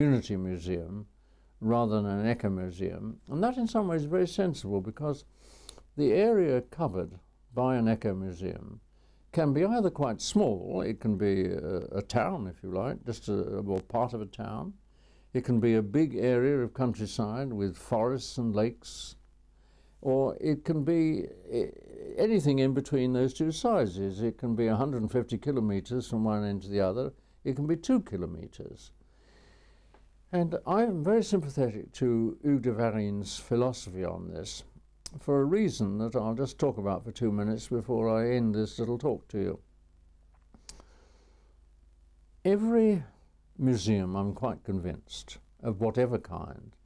community museum rather than an eco-museum, and that in some ways is very sensible, because the area covered by an eco-museum can be either quite small, it can be a town if you like, just a part of a town, it can be a big area of countryside with forests and lakes, or it can be anything in between those two sizes. It can be 150 kilometers from one end to the other, it can be 2 kilometers. And I'm very sympathetic to Hugues de Varines' philosophy on this, for a reason that I'll just talk about for 2 minutes before I end this little talk to you. Every museum, I'm quite convinced, of whatever kind,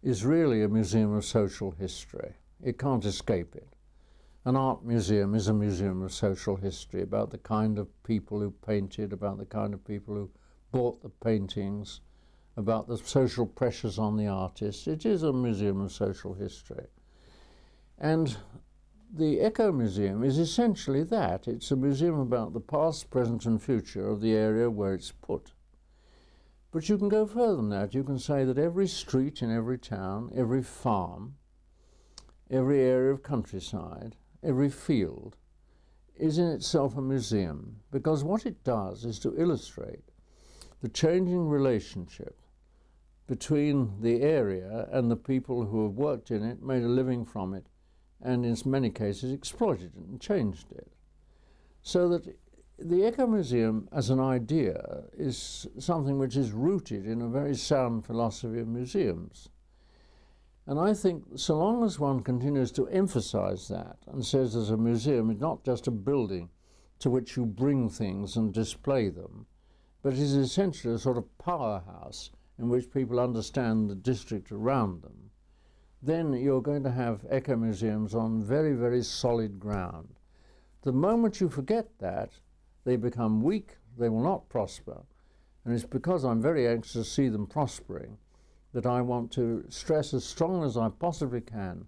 is really a museum of social history. It can't escape it. An art museum is a museum of social history, about the kind of people who painted, about the kind of people who bought the paintings, about the social pressures on the artists. It is a museum of social history. And the Eco Museum is essentially that. It's a museum about the past, present and future of the area where it's put. But you can go further than that. You can say that every street in every town, every farm, every area of countryside, every field is in itself a museum, because what it does is to illustrate the changing relationship between the area and the people who have worked in it, made a living from it, and in many cases exploited it and changed it. So that the Eco Museum as an idea is something which is rooted in a very sound philosophy of museums. And I think so long as one continues to emphasize that and says as a museum is not just a building to which you bring things and display them, but it is essentially a sort of powerhouse in which people understand the district around them, then you're going to have eco-museums on very, very solid ground. The moment you forget that, they become weak, they will not prosper. And it's because I'm very anxious to see them prospering that I want to stress as strongly as I possibly can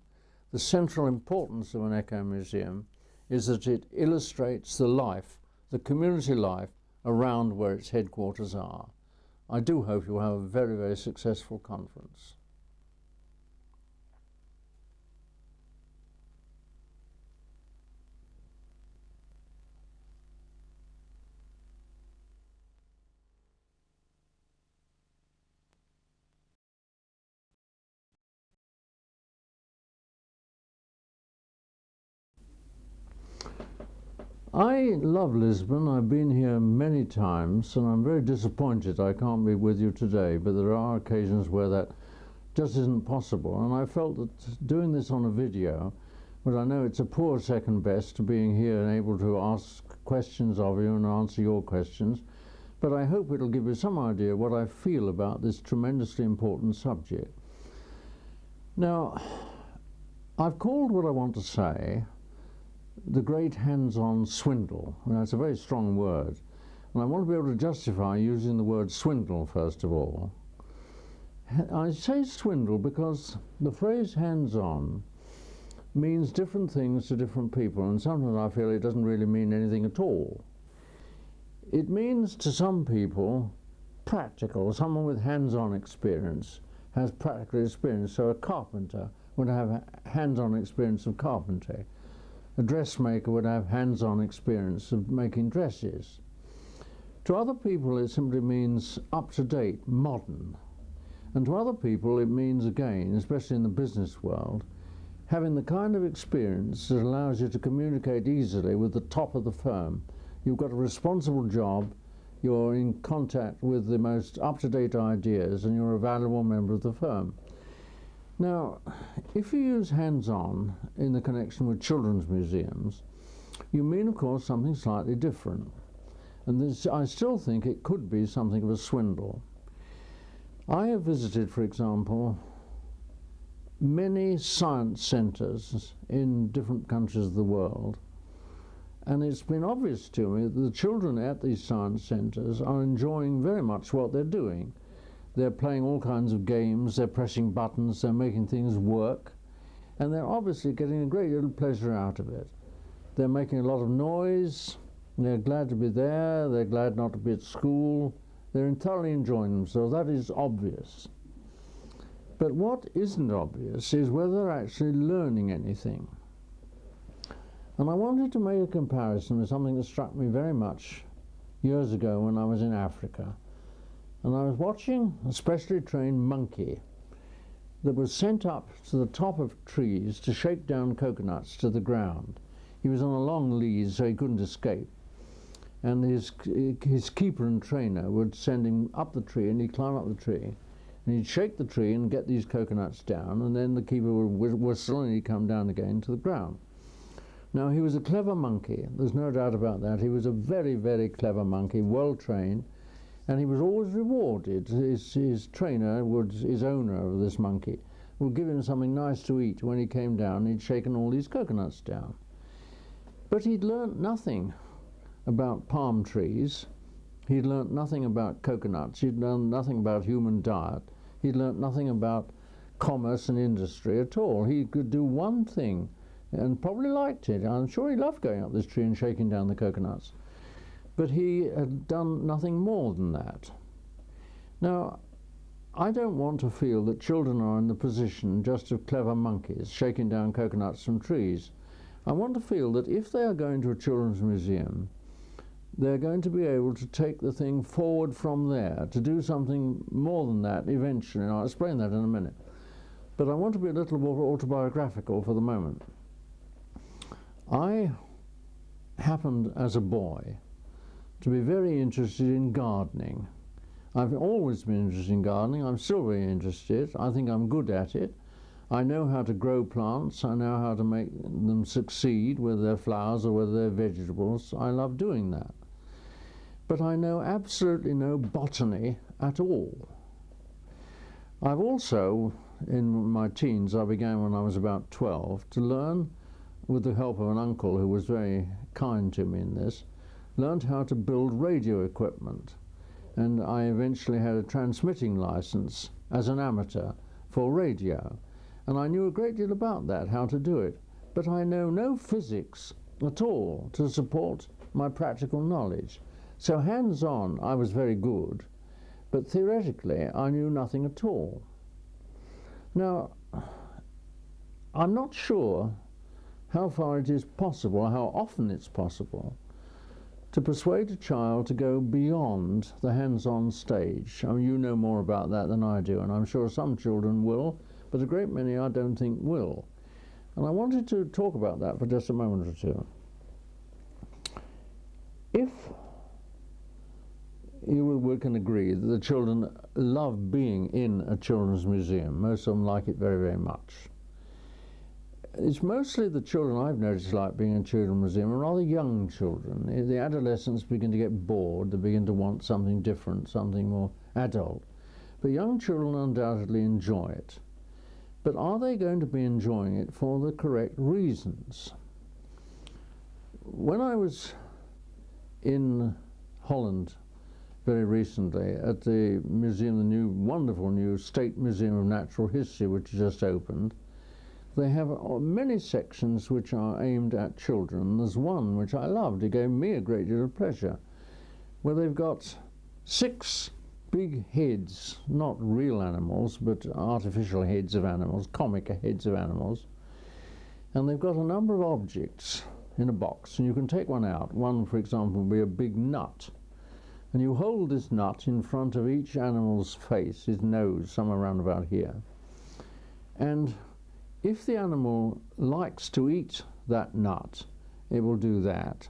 the central importance of an eco-museum is that it illustrates the life, the community life, around where its headquarters are. I do hope you'll have a very, very successful conference. I love Lisbon. I've been here many times, and I'm very disappointed I can't be with you today, but there are occasions where that just isn't possible. And I felt that doing this on a video, but I know it's a poor second best to being here and able to ask questions of you and answer your questions, but I hope it'll give you some idea what I feel about this tremendously important subject. Now, I've called what I want to say the great hands-on swindle. Now, it's a very strong word, and I want to be able to justify using the word swindle first of all. I say swindle because the phrase hands-on means different things to different people, and sometimes I feel it doesn't really mean anything at all. It means to some people practical. Someone with hands-on experience has practical experience, so a carpenter would have hands-on experience of carpentry. A dressmaker would have hands-on experience of making dresses. To other people it simply means up-to-date, modern. And to other people it means, again, especially in the business world, having the kind of experience that allows you to communicate easily with the top of the firm. You've got a responsible job, you're in contact with the most up-to-date ideas, and you're a valuable member of the firm. Now, if you use hands-on in the connection with children's museums, you mean, of course, something slightly different. And this, I still think it could be something of a swindle. I have visited, for example, many science centers in different countries of the world, and it's been obvious to me that the children at these science centers are enjoying very much what they're doing. They're playing all kinds of games, they're pressing buttons, they're making things work, and they're obviously getting a great deal of pleasure out of it. They're making a lot of noise, they're glad to be there, they're glad not to be at school, They're thoroughly enjoying themselves. That is obvious. But what isn't obvious is whether they're actually learning anything. And I wanted to make a comparison with something that struck me very much years ago when I was in Africa. And I was watching a specially trained monkey that was sent up to the top of trees to shake down coconuts to the ground. He was on a long lead, so he couldn't escape. And his keeper and trainer would send him up the tree, and he'd climb up the tree, and he'd shake the tree and get these coconuts down, and then the keeper would whistle and he'd come down again to the ground. Now, he was a clever monkey, there's no doubt about that. He was a very, very clever monkey, well trained, and he was always rewarded. His trainer, his owner of this monkey, would give him something nice to eat when he came down. He'd shaken all these coconuts down. But he'd learnt nothing about palm trees. He'd learnt nothing about coconuts. He'd learned nothing about human diet. He'd learnt nothing about commerce and industry at all. He could do one thing and probably liked it. I'm sure he loved going up this tree and shaking down the coconuts. But he had done nothing more than that. Now, I don't want to feel that children are in the position just of clever monkeys shaking down coconuts from trees. I want to feel that if they are going to a children's museum, they're going to be able to take the thing forward from there, to do something more than that eventually, and I'll explain that in a minute. But I want to be a little more autobiographical for the moment. I happened as a boy to be very interested in gardening. I've always been interested in gardening. I'm still very interested. I think I'm good at it. I know how to grow plants. I know how to make them succeed, whether they're flowers or whether they're vegetables. I love doing that. But I know absolutely no botany at all. I've also, in my teens, I began when I was about 12, to learn, with the help of an uncle who was very kind to me in this, learned how to build radio equipment. And I eventually had a transmitting license as an amateur for radio. And I knew a great deal about that, how to do it. But I know no physics at all to support my practical knowledge. So hands-on, I was very good, but theoretically, I knew nothing at all. Now, I'm not sure how far it is possible, how often it's possible, to persuade a child to go beyond the hands-on stage. I mean, you know more about that than I do, and I'm sure some children will, but a great many I don't think will. And I wanted to talk about that for just a moment or two. If we can agree that the children love being in a children's museum, most of them like it very, very much. It's mostly the children I've noticed like being in a children's museum are rather young children. The adolescents begin to get bored, they begin to want something different, something more adult. But young children undoubtedly enjoy it. But are they going to be enjoying it for the correct reasons? When I was in Holland very recently at the museum, the new, wonderful new State Museum of Natural History, which just opened, they have many sections which are aimed at children. There's one which I loved. It gave me a great deal of pleasure, where they've got 6 big heads, not real animals, but artificial heads of animals, comic heads of animals. And they've got a number of objects in a box, and you can take one out. One, for example, would be a big nut. And you hold this nut in front of each animal's face, his nose, somewhere around about here. And if the animal likes to eat that nut, it will do that.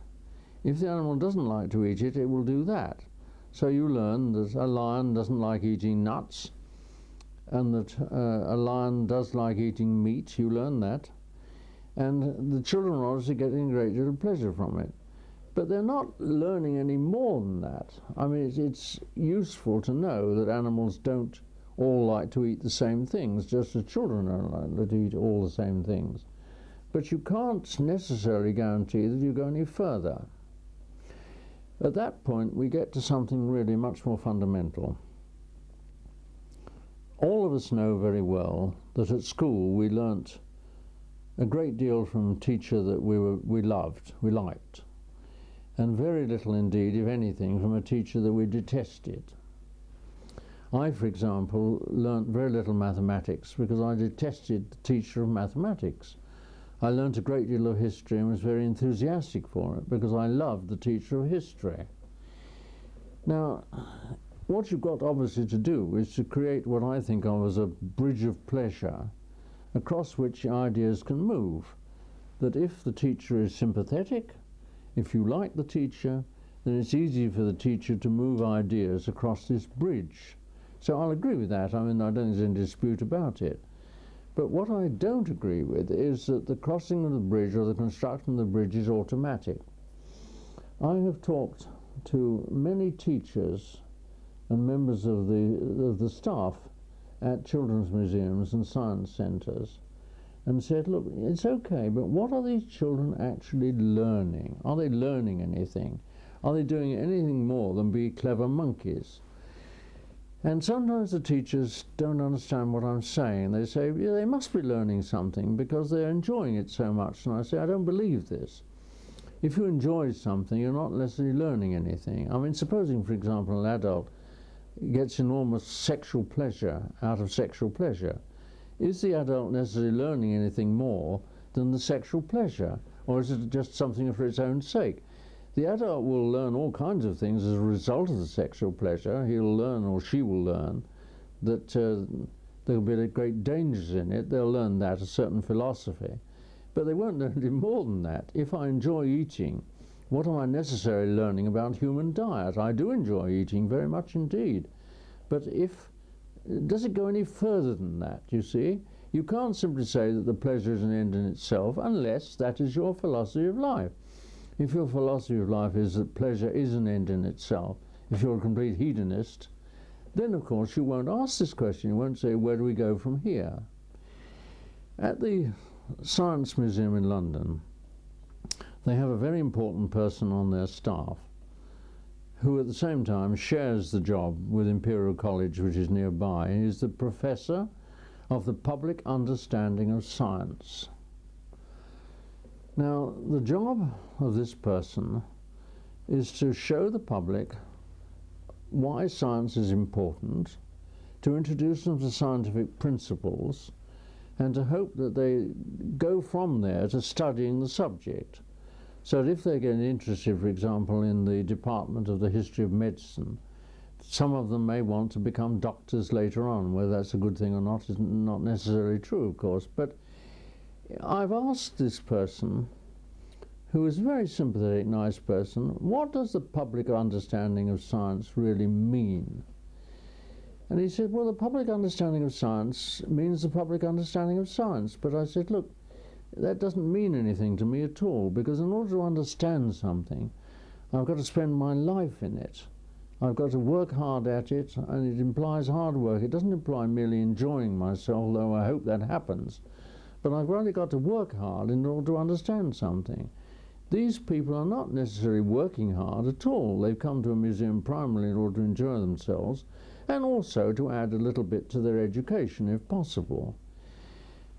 If the animal doesn't like to eat it, it will do that. So you learn that a lion doesn't like eating nuts, and that a lion does like eating meat. You learn that. And the children are obviously getting a great deal of pleasure from it. But they're not learning any more than that. I mean, it's useful to know that animals don't all like to eat the same things, just as children don't like to eat all the same things. But you can't necessarily guarantee that you go any further. At that point, we get to something really much more fundamental. All of us know very well that at school we learnt a great deal from a teacher that we liked, and very little indeed, if anything, from a teacher that we detested. I, for example, learnt very little mathematics because I detested the teacher of mathematics. I learnt a great deal of history and was very enthusiastic for it because I loved the teacher of history. Now, what you've got obviously to do is to create what I think of as a bridge of pleasure across which ideas can move. That if the teacher is sympathetic, if you like the teacher, then it's easy for the teacher to move ideas across this bridge. So I'll agree with that. I mean, I don't think there's any dispute about it. But what I don't agree with is that the crossing of the bridge or the construction of the bridge is automatic. I have talked to many teachers and members of the staff at children's museums and science centres and said, look, it's okay, but what are these children actually learning? Are they learning anything? Are they doing anything more than be clever monkeys? And sometimes the teachers don't understand what I'm saying. They say, yeah, they must be learning something because they're enjoying it so much. And I say, I don't believe this. If you enjoy something, you're not necessarily learning anything. I mean, supposing, for example, an adult gets enormous sexual pleasure out of sexual pleasure. Is the adult necessarily learning anything more than the sexual pleasure? Or is it just something for its own sake? The adult will learn all kinds of things as a result of the sexual pleasure. He'll learn, or she will learn, that there'll be great dangers in it. They'll learn that, a certain philosophy. But they won't learn any more than that. If I enjoy eating, what am I necessarily learning about human diet? I do enjoy eating very much indeed. But does it go any further than that, you see? You can't simply say that the pleasure is an end in itself unless that is your philosophy of life. If your philosophy of life is that pleasure is an end in itself, if you're a complete hedonist, then of course you won't ask this question. You won't say, where do we go from here? At the Science Museum in London, they have a very important person on their staff who at the same time shares the job with Imperial College, which is nearby. He is the Professor of the Public Understanding of Science. Now, the job of this person is to show the public why science is important, to introduce them to scientific principles, and to hope that they go from there to studying the subject. So that if they get interested, for example, in the Department of the History of Medicine, some of them may want to become doctors later on. Whether that's a good thing or not is not necessarily true, of course. But I've asked this person, who is a very sympathetic, nice person, what does the public understanding of science really mean? And he said, well, the public understanding of science means the public understanding of science. But I said, look, that doesn't mean anything to me at all, because in order to understand something, I've got to spend my life in it. I've got to work hard at it, and it implies hard work. It doesn't imply merely enjoying myself, although I hope that happens. But I've really got to work hard in order to understand something. These people are not necessarily working hard at all. They've come to a museum primarily in order to enjoy themselves, and also to add a little bit to their education, if possible.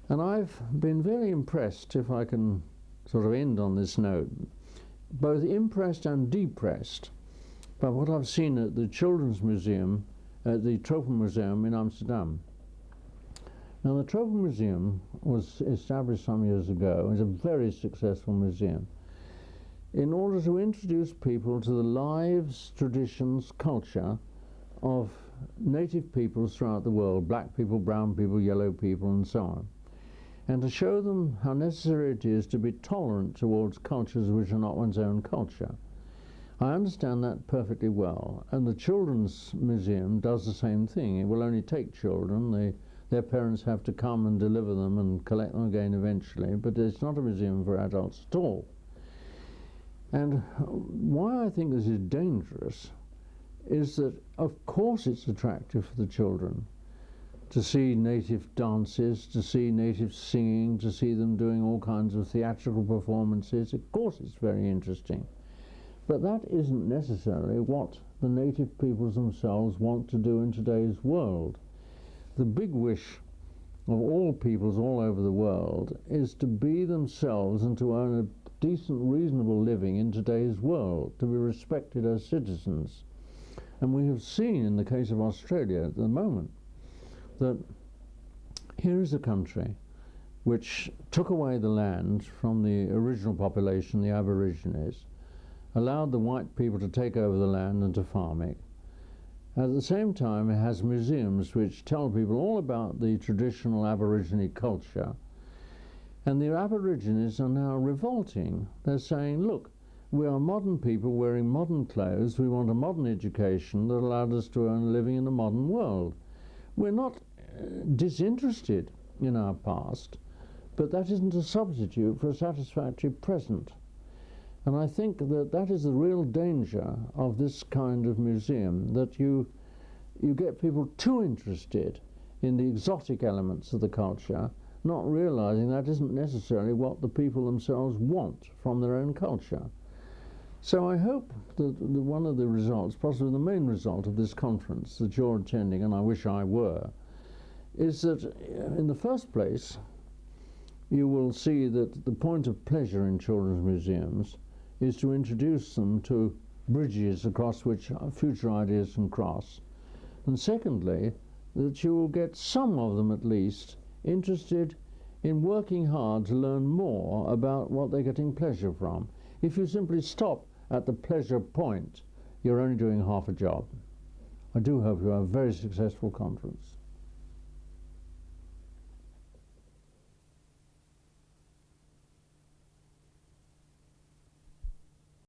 And I've been very impressed, if I can sort of end on this note, both impressed and depressed by what I've seen at the Children's Museum, at the Tropenmuseum in Amsterdam. Now, the Tropenmuseum was established some years ago. It's a very successful museum in order to introduce people to the lives, traditions, culture of native peoples throughout the world, black people, brown people, yellow people, and so on, and to show them how necessary it is to be tolerant towards cultures which are not one's own culture. I understand that perfectly well, and the Children's Museum does the same thing. It will only take children. Their parents have to come and deliver them and collect them again eventually, but it's not a museum for adults at all. And why I think this is dangerous is that, of course, it's attractive for the children to see native dances, to see native singing, to see them doing all kinds of theatrical performances. Of course, it's very interesting. But that isn't necessarily what the native peoples themselves want to do in today's world. The big wish of all peoples all over the world is to be themselves and to earn a decent, reasonable living in today's world, to be respected as citizens. And we have seen in the case of Australia at the moment that here is a country which took away the land from the original population, the Aborigines, allowed the white people to take over the land and to farm it. At the same time, it has museums which tell people all about the traditional Aborigine culture. And the Aborigines are now revolting. They're saying, look, we are modern people wearing modern clothes. We want a modern education that allowed us to earn a living in a modern world. We're not disinterested in our past, but that isn't a substitute for a satisfactory present. And I think that that is the real danger of this kind of museum, that you get people too interested in the exotic elements of the culture, not realizing that isn't necessarily what the people themselves want from their own culture. So I hope that one of the results, possibly the main result of this conference that you're attending, and I wish I were, is that in the first place, you will see that the point of pleasure in children's museums is to introduce them to bridges across which future ideas can cross. And secondly, that you will get some of them at least interested in working hard to learn more about what they're getting pleasure from. If you simply stop at the pleasure point, you're only doing half a job. I do hope you have a very successful conference.